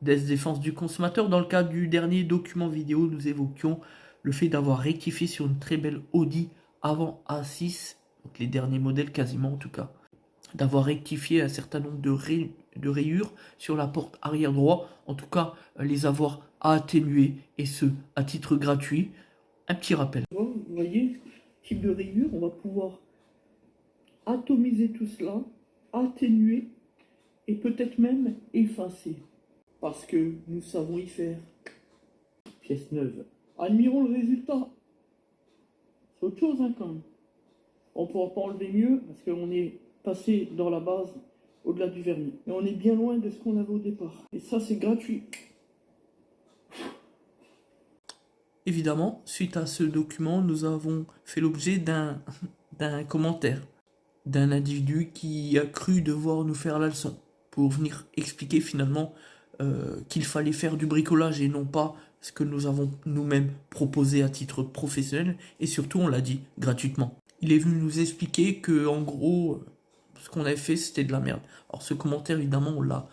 Défense du consommateur. Dans le cadre du dernier document vidéo, nous évoquions le fait d'avoir rectifié sur une très belle Audi avant A6, donc les derniers modèles quasiment en tout cas, d'avoir rectifié un certain nombre de rayures sur la porte arrière droit, en tout cas les avoir atténuées, et ce à titre gratuit. Un petit rappel. Vous voyez, type de rayure, on va pouvoir atomiser tout cela, atténuer et peut-être même effacer. Parce que nous savons y faire. Pièce neuve. Admirons le résultat. C'est autre chose quand même. On ne pourra pas enlever mieux parce qu'on est passé dans la base au-delà du vernis. Et on est bien loin de ce qu'on avait au départ. Et ça, c'est gratuit. Évidemment, suite à ce document, nous avons fait l'objet d'un commentaire d'un individu qui a cru devoir nous faire la leçon pour venir expliquer finalement qu'il fallait faire du bricolage et non pas ce que nous avons nous-mêmes proposé à titre professionnel, et surtout on l'a dit gratuitement. Il est venu nous expliquer que en gros ce qu'on avait fait c'était de la merde. Alors ce commentaire évidemment on l'a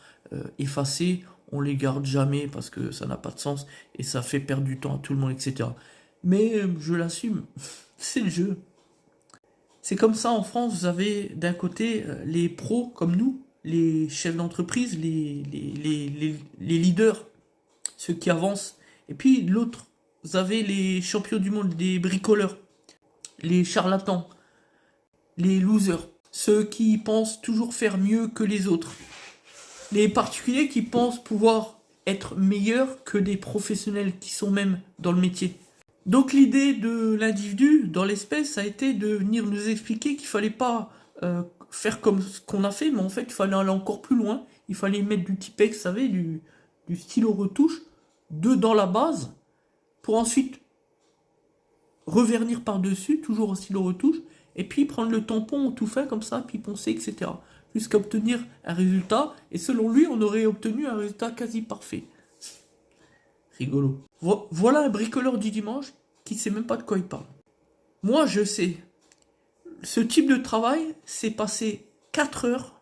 effacé, on les garde jamais parce que ça n'a pas de sens et ça fait perdre du temps à tout le monde, etc. Mais je l'assume, c'est le jeu. C'est comme ça en France, vous avez d'un côté les pros comme nous, les chefs d'entreprise, les leaders, ceux qui avancent. Et puis de l'autre, vous avez les champions du monde, les bricoleurs, les charlatans, les losers, ceux qui pensent toujours faire mieux que les autres. Les particuliers qui pensent pouvoir être meilleurs que des professionnels qui sont même dans le métier. Donc l'idée de l'individu, dans l'espèce, a été de venir nous expliquer qu'il fallait pas faire comme ce qu'on a fait, mais en fait il fallait aller encore plus loin. Il fallait mettre du Tipex, vous savez, du stylo retouche, dans la base, pour ensuite revernir par-dessus, toujours au stylo retouche, et puis prendre le tampon tout fait comme ça, puis poncer, etc. Jusqu'à obtenir un résultat, et selon lui, on aurait obtenu un résultat quasi parfait. Rigolo. Voilà un bricoleur du dimanche qui sait même pas de quoi il parle. Moi, je sais. Ce type de travail, c'est passer 4 heures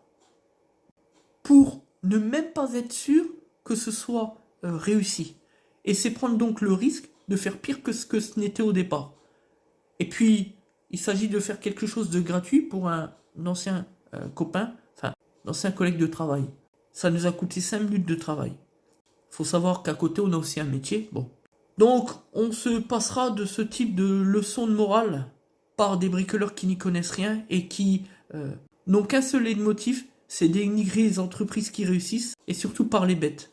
pour ne même pas être sûr que ce soit réussi. Et c'est prendre donc le risque de faire pire que ce n'était au départ. Et puis, il s'agit de faire quelque chose de gratuit pour un ancien copain, enfin, un ancien collègue de travail. Ça nous a coûté 5 minutes de travail. Faut savoir qu'à côté, on a aussi un métier. Bon. Donc, on se passera de ce type de leçon de morale par des bricoleurs qui n'y connaissent rien et qui n'ont qu'un seul motif, c'est dénigrer les entreprises qui réussissent et surtout par les bêtes.